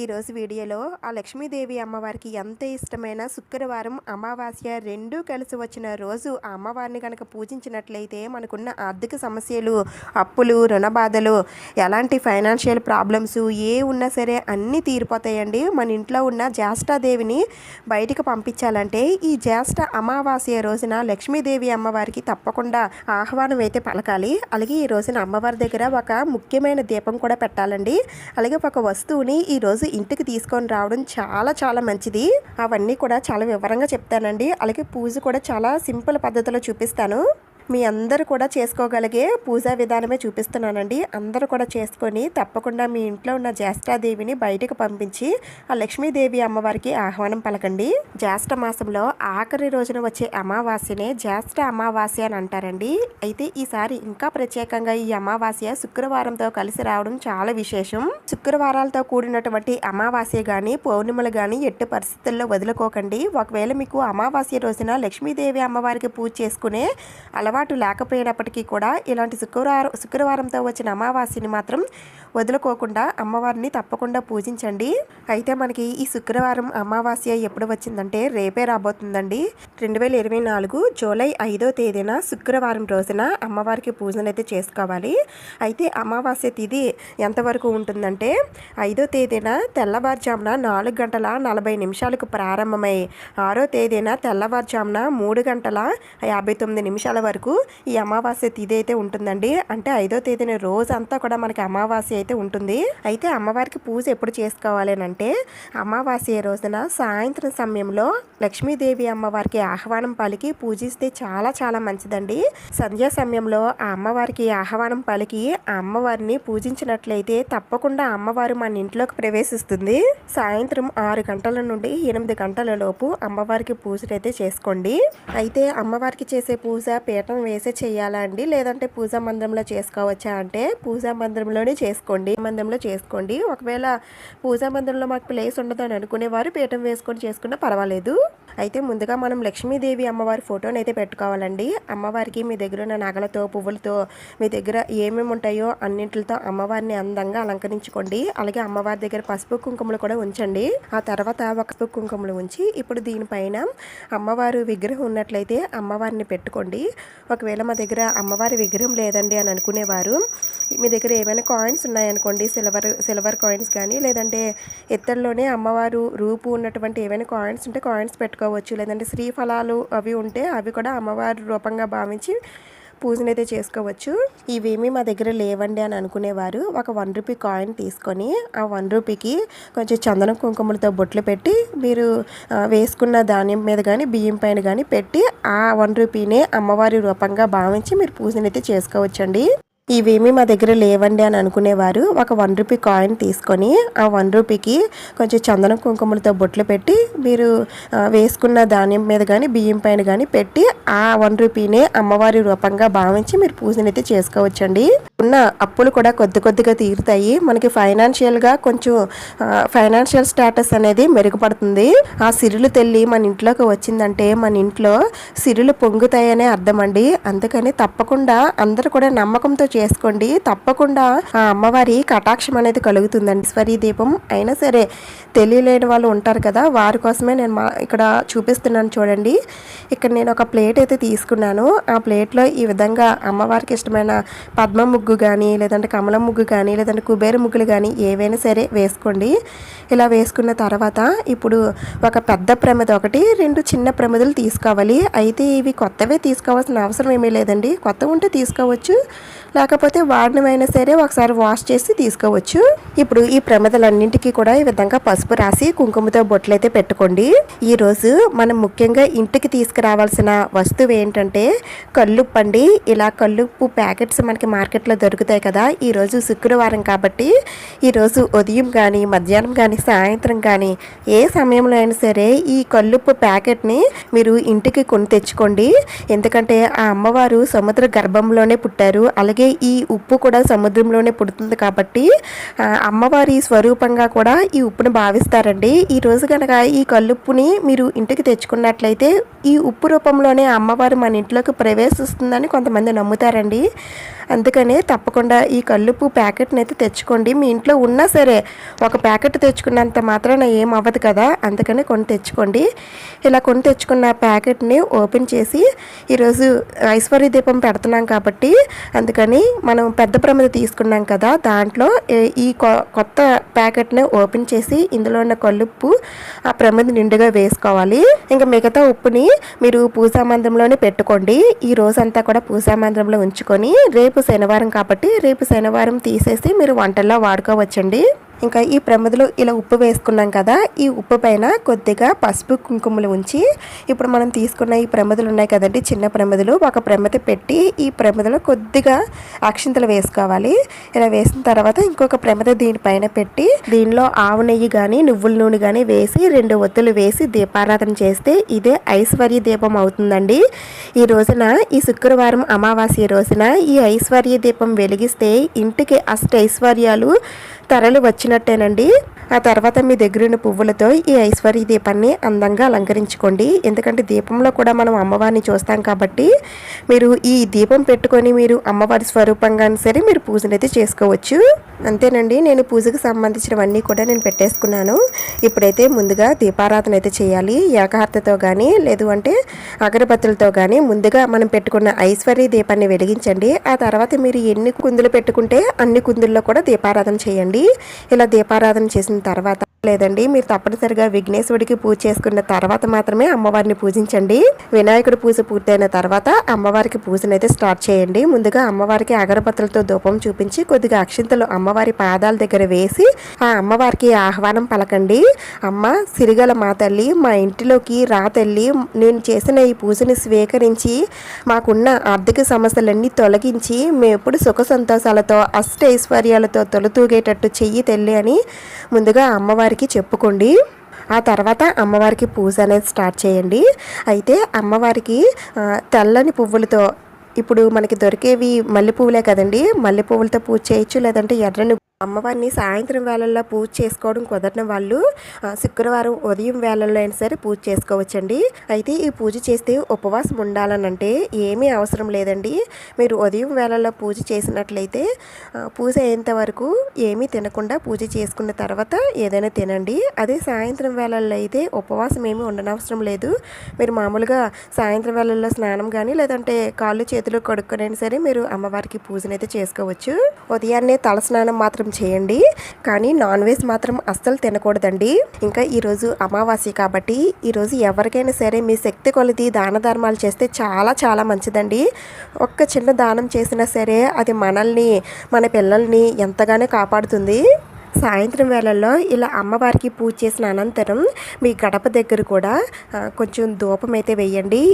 ఈరోజు వీడియోలో ఆ లక్ష్మీదేవి అమ్మవారికి ఎంత ఇష్టమైన శుక్రవారం అమావాస్య రెండూ కలిసి వచ్చిన రోజు ఆ అమ్మవారిని కనుక పూజించినట్లయితే మనకున్న ఆర్థిక సమస్యలు, అప్పులు, రుణ బాధలు, ఎలాంటి ఫైనాన్షియల్ ప్రాబ్లమ్స్ ఏ ఉన్నా సరే అన్నీ తీరిపోతాయండి. మన ఇంట్లో ఉన్న జ్యేష్ఠాదేవిని బయటికి పంపించాలంటే ఈ జ్యేష్ఠ అమావాస్య రోజున లక్ష్మీదేవి అమ్మవారికి తప్పకుండా ఆహ్వానం అయితే పలకాలి. అలాగే ఈ రోజున అమ్మవారి దగ్గర ఒక ముఖ్యమైన దీపం కూడా పెట్టాలండి. అలాగే ఒక వస్తువుని ఈరోజు ఇంటికి తీసుకొని రావడం చాలా మంచిది. అవన్నీ కూడా చాలా వివరంగా చెప్తానండి. అలాగే పూజ కూడా చాలా సింపుల్ పద్ధతిలో చూపిస్తాను. మీ అందరూ కూడా చేసుకోగలిగే పూజా విధానమే చూపిస్తున్నానండి. అందరూ కూడా చేసుకొని తప్పకుండా మీ ఇంట్లో ఉన్న జ్యేష్ఠాదేవిని బయటకు పంపించి ఆ లక్ష్మీదేవి అమ్మవారికి ఆహ్వానం పలకండి. జ్యేష్ఠ మాసంలో ఆఖరి రోజున వచ్చే అమావాస్యనే జ్యేష్ఠ అమావాస్య అని అంటారండి. అయితే ఈసారి ఇంకా ప్రత్యేకంగా ఈ అమావాస్య శుక్రవారంతో కలిసి రావడం చాలా విశేషం. శుక్రవారాలతో కూడినటువంటి అమావాస్య కానీ పౌర్ణిమలు కానీ ఎట్టి పరిస్థితుల్లో వదులుకోకండి. ఒకవేళ మీకు అమావాస్య రోజున లక్ష్మీదేవి అమ్మవారికి పూజ చేసుకునే అలవాటు లేకపోయినప్పటికీ కూడా ఇలాంటి శుక్రవారంతో వచ్చిన అమావాస్యని మాత్రం వదులుకోకుండా అమ్మవారిని తప్పకుండా పూజించండి. అయితే మనకి ఈ శుక్రవారం అమావాస్య ఎప్పుడు వచ్చిందంటే రేపే రాబోతుందండి. 2024 జూలై 5వ తేదీన శుక్రవారం రోజున అమ్మవారికి పూజలు అయితే చేసుకోవాలి. అయితే అమావాస్య తిథి ఎంతవరకు ఉంటుందంటే 5వ తేదీన తెల్లవారుజామున 4:40 ప్రారంభమై 6వ తేదీన తెల్లవారుజామున 3:59 వరకు ఈ అమావాస్య తిథి అయితే ఉంటుందండి. అంటే 5వ తేదీన రోజంతా కూడా మనకి అమావాస్య అయితే ఉంటుంది. అయితే అమ్మవారికి పూజ ఎప్పుడు చేసుకోవాలి అంటే అమావాస్య రోజున సాయంత్రం సమయంలో లక్ష్మీదేవి అమ్మవారికి ఆహ్వానం పలికి పూజిస్తే చాలా మంచిదండి. సంధ్యా సమయంలో ఆ అమ్మవారికి ఆహ్వానం పలికి ఆ అమ్మవారిని పూజించినట్లయితే తప్పకుండా అమ్మవారు మన ఇంట్లోకి ప్రవేశిస్తుంది. సాయంత్రం 6 గంటల నుండి 8 గంటల లోపు అమ్మవారికి పూజలు అయితే చేసుకోండి. అయితే అమ్మవారికి చేసే పూజ పీఠం వేసే చేయాలా అండి, లేదంటే పూజా మందిరంలో చేసుకోవచ్చా అంటే పూజా మందిరంలోనే చేసుకోండి. ఒకవేళ పూజా మందిరంలో మాకు ప్లేస్ ఉండదని అనుకునేవారు పీఠం వేసుకొని చేసుకున్నా పర్వాలేదు. అయితే ముందుగా మనం లక్ష్మీదేవి అమ్మవారి ఫోటోని అయితే పెట్టుకోవాలండి. అమ్మవారికి మీ దగ్గర ఉన్న నగలతో, పువ్వులతో, మీ దగ్గర ఏమేమి ఉంటాయో అన్నింటితో అమ్మవారిని అందంగా అలంకరించుకోండి. అలాగే అమ్మవారి దగ్గర పసుపు కుంకుమలు కూడా ఉంచండి. ఆ తర్వాత ఒక పసుపు కుంకుమలు ఉంచి ఇప్పుడు దీనిపైన అమ్మవారు విగ్రహం ఉన్నట్లయితే అమ్మవారిని పెట్టుకోండి. ఒకవేళ మా దగ్గర అమ్మవారి విగ్రహం లేదండి అని అనుకునేవారు మీ దగ్గర ఏమైనా కాయిన్స్ ఉన్నాయనుకోండి, సిల్వర్ కాయిన్స్ కానీ, లేదంటే ఇత్తడిలోనే అమ్మవారు రూపు ఉన్నటువంటి ఏమైనా కాయిన్స్ ఉంటే కాయిన్స్ పెట్టుకోవచ్చు. లేదంటే శ్రీఫలాలు అవి ఉంటే అవి కూడా అమ్మవారి రూపంగా భావించి పూజనైతే చేసుకోవచ్చు. ఇవేమీ మా దగ్గర లేవండి అని అనుకునేవారు ఒక 1 రూపీ కాయిన్ తీసుకొని ఆ 1 రూపీకి కొంచెం చందనం కుంకుమలతో బొట్లు పెట్టి మీరు వేసుకున్న ధాన్యం మీద కానీ బియ్యం పైన కానీ పెట్టి ఆ 1 రూపీనే అమ్మవారి రూపంగా భావించి మీరు పూజనైతే చేసుకోవచ్చండి. ఇవేమీ మా దగ్గర లేవండి అని అనుకునేవారు ఒక 1 రూపీ కాయిన్ తీసుకొని ఆ 1 రూపీకి కొంచెం చందనం కుంకుమలతో బొట్లు పెట్టి మీరు వేసుకున్న ధాన్యం మీద కానీ బియ్యం పైన కానీ పెట్టి ఆ 1 రూపీనే అమ్మవారి రూపంగా భావించి మీరు పూజనైతే చేసుకోవచ్చండి. ఉన్న అప్పులు కూడా కొద్దిగా తీరుతాయి. మనకి ఫైనాన్షియల్గా కొంచెం ఫైనాన్షియల్ స్టేటస్ అనేది మెరుగుపడుతుంది. ఆ సిరులు తెల్లి మన ఇంట్లోకి వచ్చిందంటే మన ఇంట్లో సిరులు పొంగుతాయనే అర్థం అండి. అందుకని తప్పకుండా అందరూ కూడా నమ్మకంతో చేసుకోండి. తప్పకుండా ఆ అమ్మవారి కటాక్షం అనేది కలుగుతుందండి. ఈశ్వరీ దీపం అయినా సరే తెలియలేని వాళ్ళు ఉంటారు కదా, వారి కోసమే నేను ఇక్కడ చూపిస్తున్నాను చూడండి. ఇక్కడ నేను ఒక ప్లేట్ అయితే తీసుకున్నాను. ఆ ప్లేట్లో ఈ విధంగా అమ్మవారికి ఇష్టమైన పద్మ ముగ్గు కానీ, లేదంటే కమలం ముగ్గు కానీ, లేదంటే కుబేర ముగ్గులు కానీ ఏవైనా సరే వేసుకోండి. ఇలా వేసుకున్న తర్వాత ఇప్పుడు ఒక పెద్ద ప్రమిద ఒకటి, 2 చిన్న ప్రమిదలు తీసుకోవాలి. అయితే ఇవి కొత్తవే తీసుకోవాల్సిన అవసరం ఏమీ లేదండి. కొత్త ఉంటే తీసుకోవచ్చు, లేకపోతే వాడినమైనా సరే ఒకసారి వాష్ చేసి తీసుకోవచ్చు. ఇప్పుడు ఈ ప్రమిదలన్నింటికి కూడా ఈ విధంగా పసుపు రాసి కుంకుమతో బొట్లయితే పెట్టుకోండి. ఈరోజు మనం ముఖ్యంగా ఇంటికి తీసుకురావాల్సిన వస్తువు ఏంటంటే కల్లుప్పు అండి. ఇలా కల్లుప్పు ప్యాకెట్స్ మనకి మార్కెట్లో దొరుకుతాయి కదా. ఈరోజు శుక్రవారం కాబట్టి ఈరోజు ఉదయం కానీ, మధ్యాహ్నం కానీ, సాయంత్రం కానీ ఏ సమయంలో అయినా సరే ఈ కల్లుప్పు ప్యాకెట్ని మీరు ఇంటికి కొని తెచ్చుకోండి. ఎందుకంటే ఆ అమ్మవారు సముద్ర గర్భంలోనే పుట్టారు. అలాగే అలాగే ఈ ఉప్పు కూడా సముద్రంలోనే పుడుతుంది కాబట్టి అమ్మవారి స్వరూపంగా కూడా ఈ ఉప్పుని భావిస్తారండి. ఈ రోజు కనుక ఈ కల్లుప్పుని మీరు ఇంటికి తెచ్చుకున్నట్లయితే ఈ ఉప్పు రూపంలోనే అమ్మవారు మన ఇంట్లోకి ప్రవేశిస్తుందని కొంతమంది నమ్ముతారండి. అందుకనే తప్పకుండా ఈ కల్లుప్పు ప్యాకెట్ని అయితే తెచ్చుకోండి. మీ ఇంట్లో ఉన్నా సరే ఒక ప్యాకెట్ తెచ్చుకున్నంత మాత్రాన ఏం అవ్వదు కదా, అందుకని కొని తెచ్చుకోండి. ఇలా కొని తెచ్చుకున్న ప్యాకెట్ని ఓపెన్ చేసి ఈరోజు ఐశ్వర్య దీపం పెడుతున్నాం కాబట్టి అందుకని మనం పెద్ద ప్రమిద తీసుకున్నాం కదా, దాంట్లో ఈ కొత్త ప్యాకెట్ని ఓపెన్ చేసి ఇందులో ఉన్న కల్లుప్పు ఆ ప్రమిద నిండుగా వేసుకోవాలి. ఇంకా మిగతా ఉప్పుని మీరు పూజా మందిరంలోనే పెట్టుకోండి. ఈ రోజంతా కూడా పూజా మందిరంలో ఉంచుకొని రేపు శనివారం కాబట్టి రేపు శనివారం తీసేసి మీరు వంటల్లో వాడుకోవచ్చండి. ఇంకా ఈ ప్రమిదలు ఇలా ఉప్పు వేసుకున్నాం కదా, ఈ ఉప్పు పైన కొద్దిగా పసుపు కుంకుమలు ఉంచి ఇప్పుడు మనం తీసుకున్న ఈ ప్రమిదలు ఉన్నాయి కదండి, చిన్న ప్రమిదలు, ఒక ప్రమిద పెట్టి ఈ ప్రమిదలో కొద్దిగా అక్షింతలు వేసుకోవాలి. ఇలా వేసిన తర్వాత ఇంకొక ప్రమిద దీనిపైన పెట్టి దీనిలో ఆవు నెయ్యి కానీ నువ్వుల నూనె కానీ వేసి 2 ఒత్తులు వేసి దీపారాధన చేస్తే ఇదే ఐశ్వర్య దీపం అవుతుందండి. ఈ రోజున ఈ శుక్రవారం అమావాస్య రోజున ఈ ఐశ్వర్య దీపం వెలిగిస్తే ఇంటికి అష్టైశ్వర్యాలు తరలు వచ్చినట్టేనండి. ఆ తర్వాత మీ దగ్గరున్న పువ్వులతో ఈ ఐశ్వర్య దీపాన్ని అందంగా అలంకరించుకోండి. ఎందుకంటే దీపంలో కూడా మనం అమ్మవారిని చూస్తాం కాబట్టి మీరు ఈ దీపం పెట్టుకొని మీరు అమ్మవారి స్వరూపంగా సరే మీరు పూజనైతే చేసుకోవచ్చు. అంతేనండి, నేను పూజకు సంబంధించినవన్నీ కూడా నేను పెట్టేసుకున్నాను. ఇప్పుడైతే ముందుగా దీపారాధన అయితే చేయాలి. ఏకహారతతో కానీ లేదు అంటే అగరబత్తులతో కానీ ముందుగా మనం పెట్టుకున్న ఐశ్వర్య దీపాన్ని వెలిగించండి. ఆ తర్వాత మీరు ఎన్ని కుందులు పెట్టుకుంటే అన్ని కుందుల్లో కూడా దీపారాధన చేయండి. ఇలా దీపారాధన చేసిన తర్వాత లేదండి మీరు తప్పనిసరిగా విఘ్నేశ్వరుడికి పూజ చేసుకున్న తర్వాత మాత్రమే అమ్మవారిని పూజించండి. వినాయకుడి పూజ పూర్తయిన తర్వాత అమ్మవారికి పూజనైతే స్టార్ట్ చేయండి. ముందుగా అమ్మవారికి అగరబత్తులతో ధూపం చూపించి కొద్దిగా అక్షింతలు అమ్మవారి పాదాల దగ్గర వేసి ఆ అమ్మవారికి ఆహ్వానం పలకండి. అమ్మ సిరిగల మా తల్లి, మా ఇంటిలోకి రా తల్లి, నేను చేసిన ఈ పూజని స్వీకరించి మాకున్న ఆర్థిక సమస్యలన్నీ తొలగించి మేము ఎప్పుడు సుఖ సంతోషాలతో అష్టైశ్వర్యాలతో తొలతూగేటట్టు చెయ్యి తల్లి అని ముందుగా అమ్మవారికి చెప్పుకోండి. ఆ తర్వాత అమ్మవారికి పూజ అనేది స్టార్ట్ చేయండి. అయితే అమ్మవారికి తెల్లని పువ్వులతో ఇప్పుడు మనకి దొరికేవి మల్లె పువ్వులే కదండి, మల్లె పువ్వులతో పూజ చేయొచ్చు. లేదంటే ఎర్రని అమ్మవారిని సాయంత్రం వేళల్లో పూజ చేసుకోవడం కుదరని వాళ్ళు శుక్రవారం ఉదయం వేళల్లో అయినా సరే పూజ చేసుకోవచ్చండి. అయితే ఈ పూజ చేస్తే ఉపవాసం ఉండాలనంటే ఏమీ అవసరం లేదండి. మీరు ఉదయం వేళల్లో పూజ చేసినట్లయితే పూజ అయ్యేంత వరకు ఏమీ తినకుండా పూజ చేసుకున్న తర్వాత ఏదైనా తినండి. అదే సాయంత్రం వేళల్లో అయితే ఉపవాసం ఏమీ ఉండనవసరం లేదు. మీరు మామూలుగా సాయంత్రం వేళల్లో స్నానం కానీ లేదంటే కాళ్ళు చేతులు కడుక్కొనైనా సరే మీరు అమ్మవారికి పూజనైతే చేసుకోవచ్చు. ఉదయాన్నే తల స్నానం మాత్రం చేయండి, కానీ నాన్ వెజ్ మాత్రం అస్సలు తినకూడదండి. ఇంకా ఈరోజు అమావాస్య కాబట్టి ఈరోజు ఎవరికైనా సరే మీ శక్తి కొలది దాన ధర్మాలు చేస్తే చాలా చాలా మంచిదండి. ఒక్క చిన్న దానం చేసినా సరే అది మనల్ని మన పిల్లల్ని ఎంతగానో కాపాడుతుంది. సాయంత్రం వేళల్లో ఇలా అమ్మవారికి పూజ చేసిన అనంతరం మీ గడప దగ్గర కూడా కొంచెం ధూపం అయితే వేయండి.